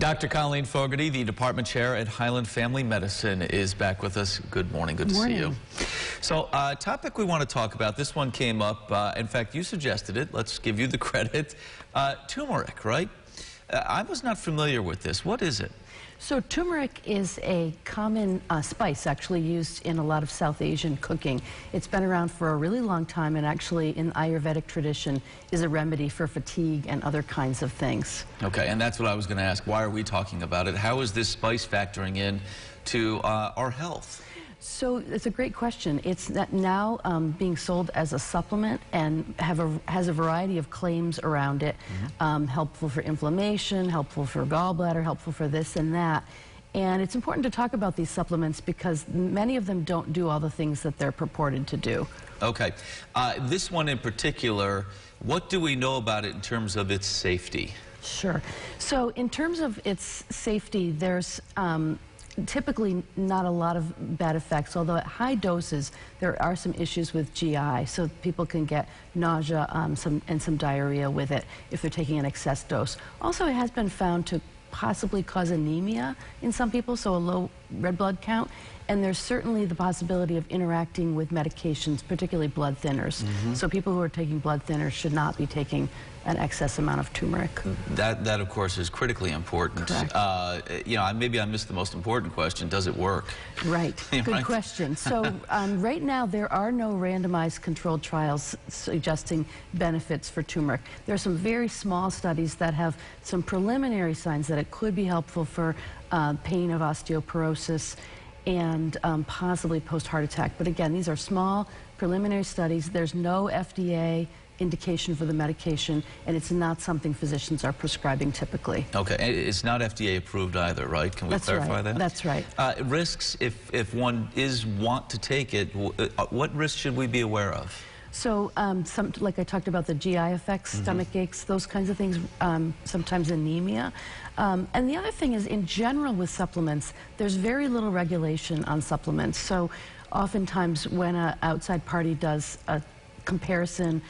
Dr. Colleen Fogarty, the department chair at Highland Family Medicine, is back with us. Good morning. Good to see you. So, topic we want to talk about, this one came up, in fact, you suggested it. Let's give you the credit. Turmeric, right? I was not familiar with this. What is it? So turmeric is a common spice actually used in a lot of South Asian cooking. It's been around for a really long time, and actually in the Ayurvedic tradition is a remedy for fatigue and other kinds of things. Okay, and that's what I was going to ask. Why are we talking about it? How is this spice factoring in to our health? So it's a great question. It's now being sold as a supplement and has a variety of claims around it. Helpful for inflammation, helpful for gallbladder, helpful for this and that. And it's important to talk about these supplements because many of them don't do all the things that they're purported to do. Okay. This one in particular, what do we know about it in terms of its safety? Sure. So in terms of its safety, there's typically not a lot of bad effects, although at high doses there are some issues with GI, so people can get nausea and some diarrhea with it if they're taking an excess dose. Also, it has been found to possibly cause anemia in some people, so a low red blood count, and there's certainly the possibility of interacting with medications, particularly blood thinners. So people who are taking blood thinners should not be taking an excess amount of turmeric. That of course is critically important. You know, maybe I missed the most important question. Does it work? Right. Good question. So right now there are no randomized controlled trials suggesting benefits for turmeric. There are some very small studies that have some preliminary signs that it could be helpful for pain of osteoporosis and possibly post-heart attack. But again, these are small preliminary studies. There's no FDA indication for the medication, and it's not something physicians are prescribing typically. Okay, it's not FDA approved either, right? Can we clarify that? That's right. Risks, if one want to take it, what risks should we be aware of? So, like I talked about, the GI effects, stomach aches, those kinds of things, sometimes anemia. And the other thing is, in general with supplements, there's very little regulation on supplements. So, oftentimes when an outside party does a comparison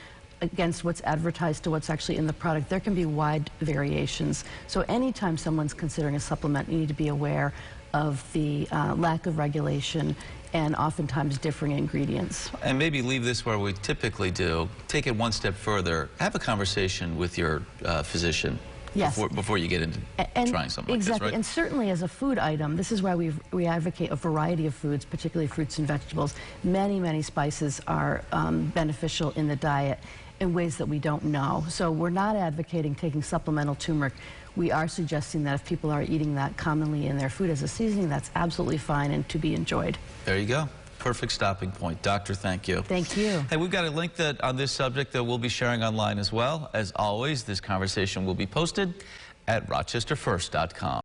against what's advertised to what's actually in the product, there can be wide variations. So anytime someone's considering a supplement, you need to be aware of the lack of regulation and oftentimes differing ingredients. And maybe leave this where we typically do. Take it one step further. Have a conversation with your physician. Yes. Before you get into trying something like this, right? And certainly as a food item, this is why we advocate a variety of foods, particularly fruits and vegetables. Many, many spices are beneficial in the diet in ways that we don't know. So we're not advocating taking supplemental turmeric. We are suggesting that if people are eating that commonly in their food as a seasoning, that's absolutely fine and to be enjoyed. There you go. Perfect stopping point. Doctor, thank you. Thank you. Hey, we've got a link on this subject that we'll be sharing online as well. As always, this conversation will be posted at rochesterfirst.com.